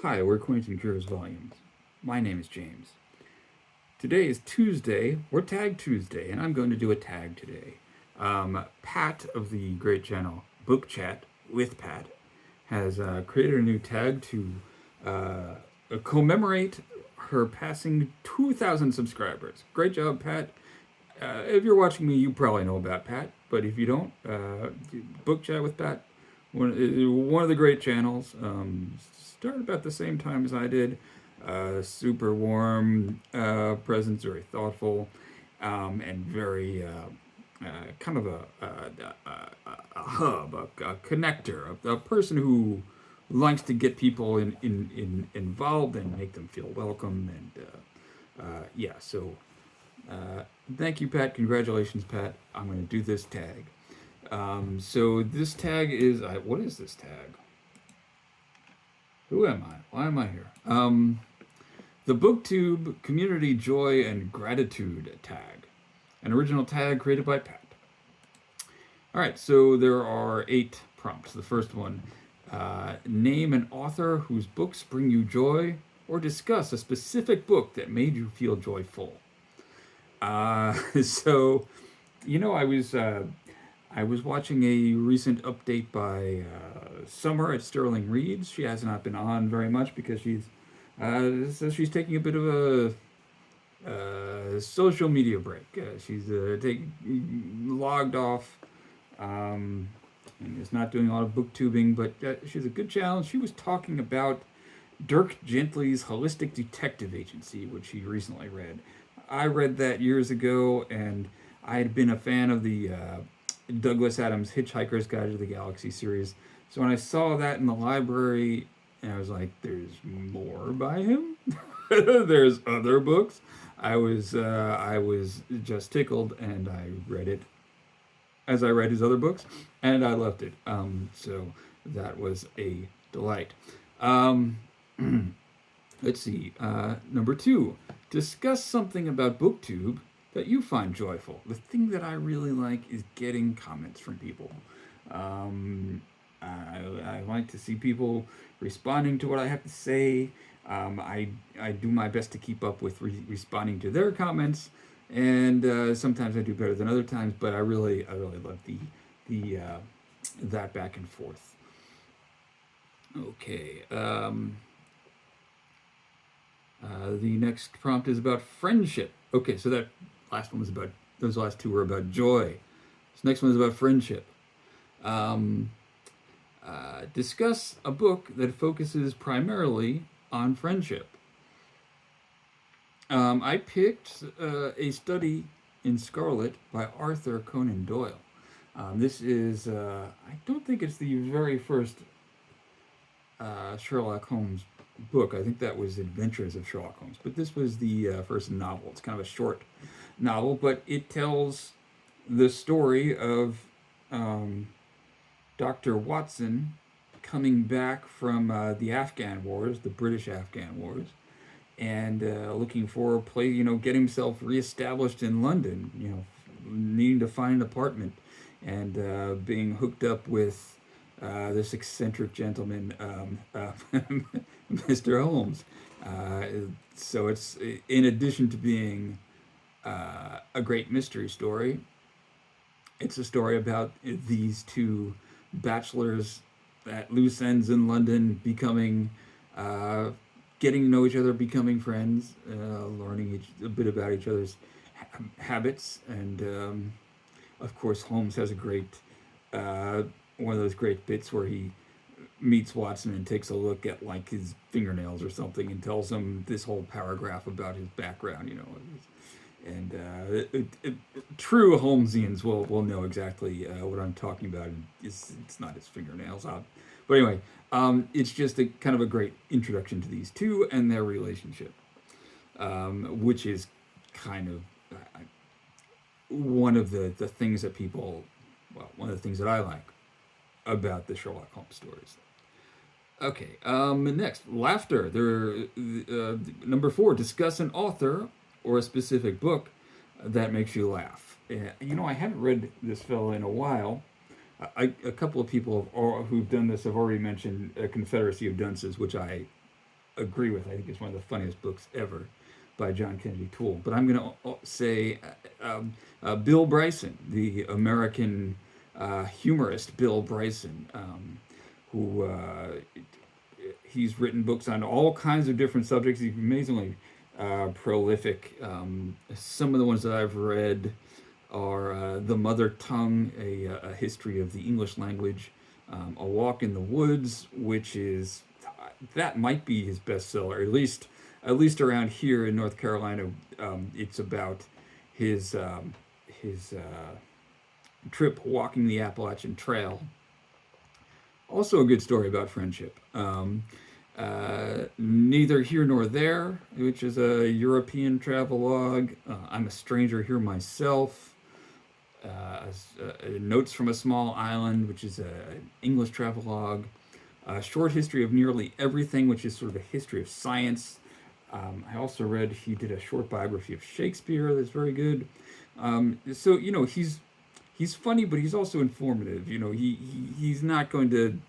Hi, we're Quentin Cures Volumes. My name is James. Today is Tuesday, or Tag Tuesday, and I'm going to do a tag today. Pat of the great channel Book Chat with Pat has created a new tag to commemorate her passing 2,000 subscribers. Great job, Pat. If you're watching me, you probably know about Pat, but if you don't, Book Chat with Pat, one of the great channels. Started about the same time as I did. Super warm presence, very thoughtful, and very kind of a hub, a connector, a person who likes to get people involved and make them feel welcome. And yeah, so thank you, Pat. Congratulations, Pat. I'm going to do this tag. So this tag is, what is this tag? Who am I? Why am I here? The Booktube Community Joy and Gratitude tag, an original tag created by Pat. All right, so there are 8 prompts. The first one, name an author whose books bring you joy, or discuss a specific book that made you feel joyful. So, I was watching a recent update by Summer at Sterling Reads. She has not been on very much because she's taking a bit of a social media break. She's logged off and is not doing a lot of booktubing, but she's a good challenge. She was talking about Dirk Gently's Holistic Detective Agency, which she recently read. I read that years ago, and I had been a fan of the Douglas Adams' Hitchhiker's Guide to the Galaxy series. So when I saw that in the library, I was like, "There's more by him. There's other books." I was just tickled, and I read it as I read his other books, and I loved it. So that was a delight. Let's see. Number 2, discuss something about BookTube that you find joyful. The thing that I really like is getting comments from people. I like to see people responding to what I have to say. I do my best to keep up with responding to their comments, and sometimes I do better than other times. But I really love the that back and forth. Okay. The next prompt is about friendship. Okay, so that last one was about, those last 2 were about joy. This next one is about friendship. Discuss a book that focuses primarily on friendship. I picked A Study in Scarlet by Arthur Conan Doyle. This is, I don't think it's the very first Sherlock Holmes book. I think that was Adventures of Sherlock Holmes, but this was the first novel. It's kind of a short novel, but it tells the story of Dr. Watson coming back from the Afghan wars, the British Afghan wars, and looking for a place, get himself reestablished in London, needing to find an apartment, and being hooked up with this eccentric gentleman, Mr. Holmes. So it's, in addition to being a great mystery story, it's a story about these 2 bachelors at loose ends in London becoming, getting to know each other, becoming friends, learning a bit about each other's habits, and of course Holmes has a great, one of those great bits where he meets Watson and takes a look at like his fingernails or something and tells him this whole paragraph about his background, and true Holmesians will know exactly what I'm talking about. It's not his fingernails, but anyway, it's just a kind of a great introduction to these 2 and their relationship, which is kind of one of the things that people, well, one of the things that I like about the Sherlock Holmes stories. Okay, next, laughter. Number 4, discuss an author or a specific book that makes you laugh. I haven't read this fellow in a while. A couple of people who've done this have already mentioned A Confederacy of Dunces, which I agree with. I think it's one of the funniest books ever by John Kennedy Toole. But I'm going to say Bill Bryson, the American humorist Bill Bryson, who he's written books on all kinds of different subjects. He's amazingly prolific. Some of the ones that I've read are The Mother Tongue, a history of the English language, A Walk in the Woods, which is, that might be his bestseller, at least around here in North Carolina. It's about his trip walking the Appalachian Trail. Also a good story about friendship. Neither Here Nor There, which is a European travelogue. I'm a Stranger Here Myself. Notes from a Small Island, which is an English travelogue. A Short History of Nearly Everything, which is sort of a history of science. I also read he did a short biography of Shakespeare that's very good. So he's funny, but he's also informative. He's not going to.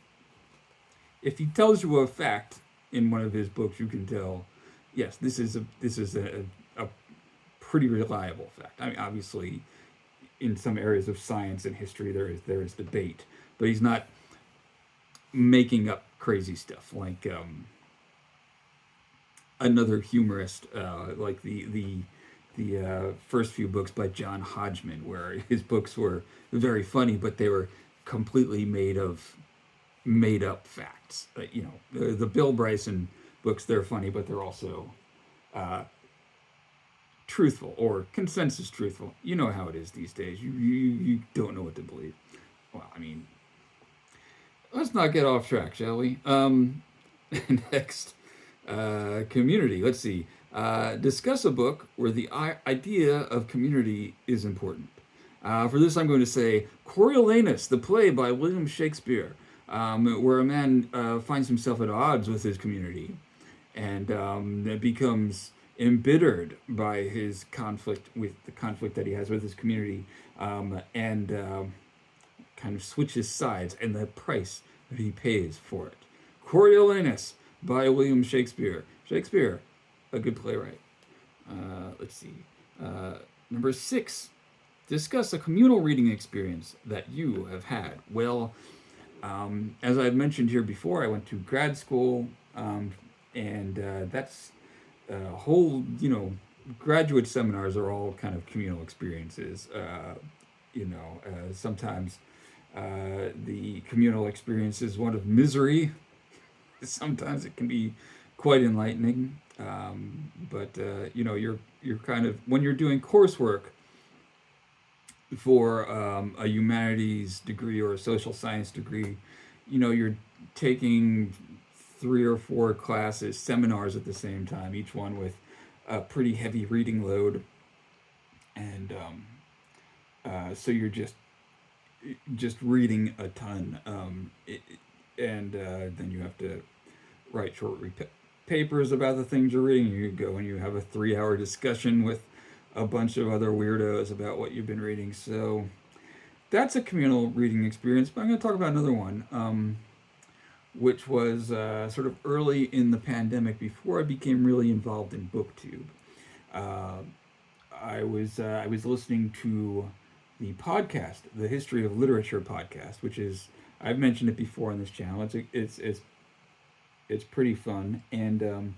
If he tells you a fact in one of his books, you can tell, yes, this is a pretty reliable fact. I mean, obviously, in some areas of science and history, there is debate, but he's not making up crazy stuff like another humorist, like the first few books by John Hodgman, where his books were very funny, but they were completely made up facts. The Bill Bryson books, they're funny, but they're also truthful or consensus truthful. You know how it is these days. You don't know what to believe. Well, I mean, let's not get off track, shall we? Next, community. Let's see. Discuss a book where the idea of community is important. For this, I'm going to say Coriolanus, the play by William Shakespeare, where a man finds himself at odds with his community and becomes embittered by his conflict that he has with his community, and kind of switches sides and the price that he pays for it. Coriolanus by William Shakespeare. Shakespeare, a good playwright. Let's see. Number 6, discuss a communal reading experience that you have had. Well, as I've mentioned here before, I went to grad school, and that's a whole, graduate seminars are all kind of communal experiences. Sometimes the communal experience is one of misery. Sometimes it can be quite enlightening. But you're kind of, when you're doing coursework for a humanities degree or a social science degree, you're taking 3 or 4 classes, seminars at the same time, each one with a pretty heavy reading load. And so you're just reading a ton. And then you have to write short papers about the things you're reading. You go and you have a 3-hour discussion with a bunch of other weirdos about what you've been reading. So that's a communal reading experience. But I'm going to talk about another one, which was sort of early in the pandemic, before I became really involved in Booktube. I was listening to the podcast, the History of Literature podcast, which is, I've mentioned it before on this channel. It's pretty fun, and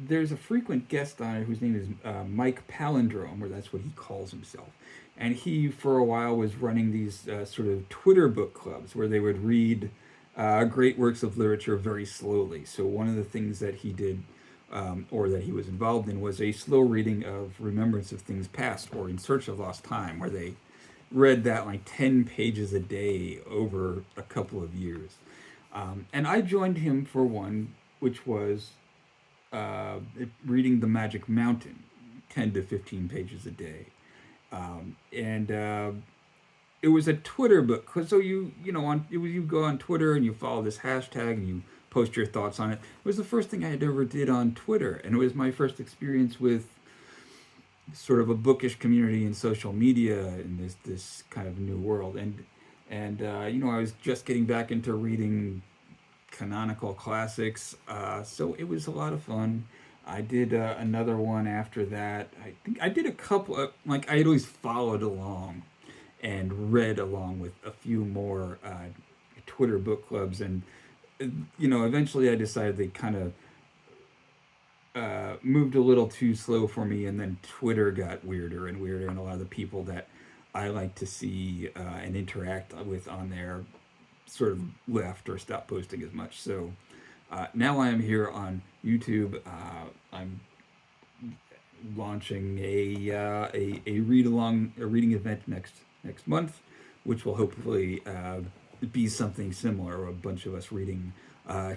there's a frequent guest on it whose name is Mike Palindrome, or that's what he calls himself. And he, for a while, was running these sort of Twitter book clubs where they would read great works of literature very slowly. So one of the things that he did, or that he was involved in, was a slow reading of Remembrance of Things Past, or In Search of Lost Time, where they read that like 10 pages a day over a couple of years. And I joined him for one, which was reading The Magic Mountain, 10 to 15 pages a day. And it was a Twitter book, so you go on Twitter and you follow this hashtag and you post your thoughts on it. It was the first thing I had ever did on Twitter, and it was my first experience with sort of a bookish community in social media in this kind of new world. And I was just getting back into reading canonical classics. So it was a lot of fun. I did another one after that. I think I did a couple of, like, I had always followed along and read along with a few more Twitter book clubs. And, eventually I decided they kind of moved a little too slow for me. And then Twitter got weirder and weirder. And a lot of the people that I like to see and interact with on there sort of left or stopped posting as much. So now I am here on YouTube. I'm launching a reading event next month, which will hopefully be something similar. A bunch of us reading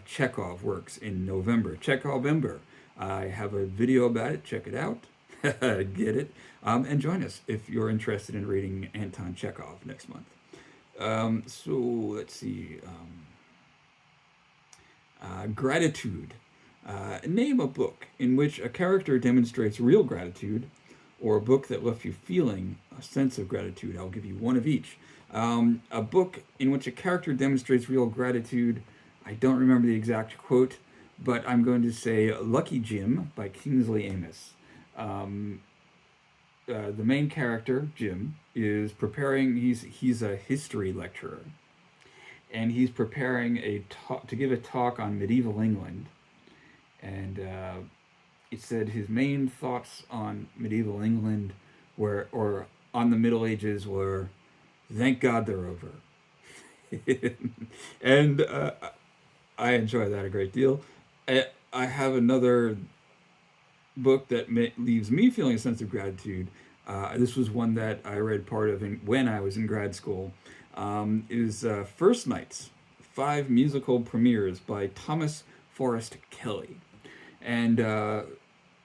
Chekhov works in November. Chekhovember. I have a video about it. Check it out. Get it. And join us if you're interested in reading Anton Chekhov next month. So let's see. Gratitude. Name a book in which a character demonstrates real gratitude, or a book that left you feeling a sense of gratitude. I'll give you one of each. A book in which a character demonstrates real gratitude. I don't remember the exact quote, but I'm going to say Lucky Jim by Kingsley Amis. The main character, Jim, is preparing. He's a history lecturer, and he's preparing to give a talk on medieval England. And it said his main thoughts on medieval England or on the Middle Ages were, "Thank God they're over." And I enjoy that a great deal. I have another book that leaves me feeling a sense of gratitude. This was one that I read part of when I was in grad school. Is First Nights, 5 Musical Premieres by Thomas Forrest Kelly. And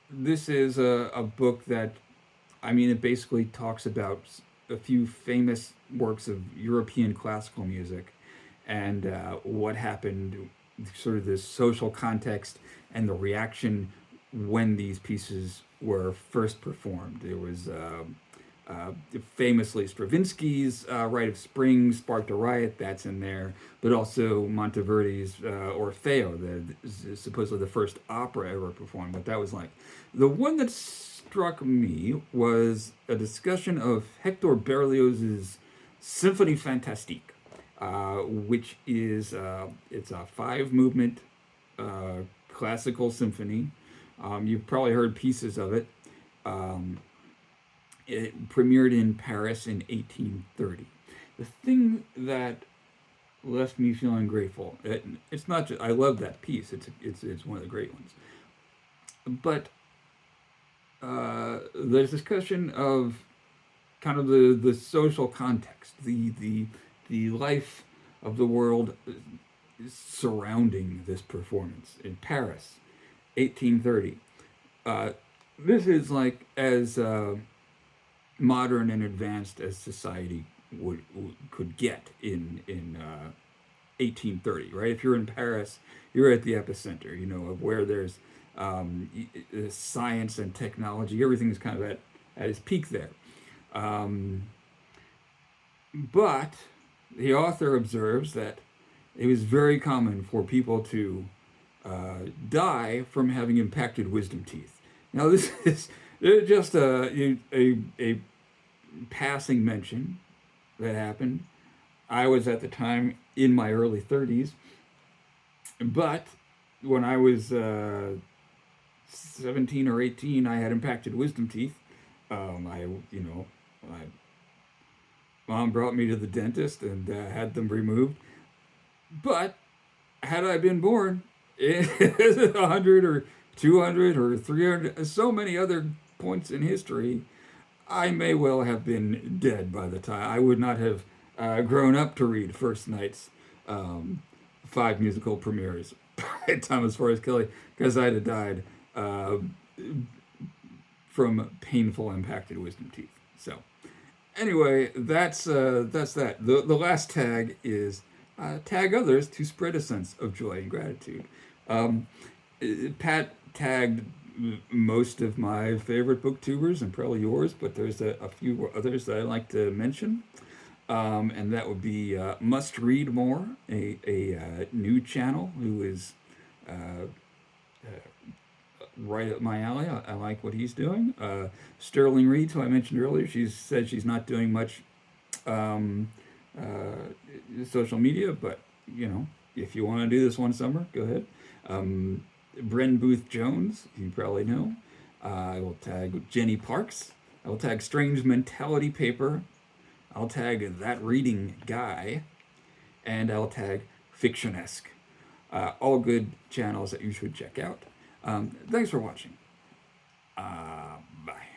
this is a book that, it basically talks about a few famous works of European classical music and what happened, sort of this social context and the reaction when these pieces were first performed. There was famously Stravinsky's Rite of Spring sparked a riot, that's in there, but also Monteverdi's Orfeo, supposedly the first opera ever performed, what that was like. The one that struck me was a discussion of Hector Berlioz's Symphonie Fantastique, which is it's a 5-movement classical symphony. You've probably heard pieces of it. It premiered in Paris in 1830. The thing that left me feeling grateful, it's not just, I love that piece. It's one of the great ones. But the discussion of kind of the social context, the life of the world surrounding this performance in Paris, 1830. This is like as modern and advanced as society could get in 1830, right? If you're in Paris, you're at the epicenter, of where there's science and technology. Everything's kind of at its peak there. But the author observes that it was very common for people to die from having impacted wisdom teeth. Now, this is just a passing mention that happened. I was at the time in my early 30s, but when I was 17 or 18, I had impacted wisdom teeth. Mom brought me to the dentist and had them removed. But had I been born 100 or 200 or 300, so many other points in history, I may well have been dead by the time. I would not have grown up to read First Night's 5 Musical Premieres by Thomas Forrest Kelly, because I'd have died from painful impacted wisdom teeth. So anyway, that's that. The last tag is tag others to spread a sense of joy and gratitude. Pat tagged most of my favorite booktubers and probably yours, but there's a few others that I like to mention. And that would be Must Read More, a new channel who is right up my alley. I like what he's doing. Sterling Reed, who I mentioned earlier, she said she's not doing much um, social media, but you know, if you want to do this one summer, go ahead. Bren Booth Jones, you probably know. I will tag Jenny Parks. I will tag Strange Mentality Paper. I'll tag That Reading Guy. And I'll tag Fictionesque. All good channels that you should check out. Thanks for watching. Bye.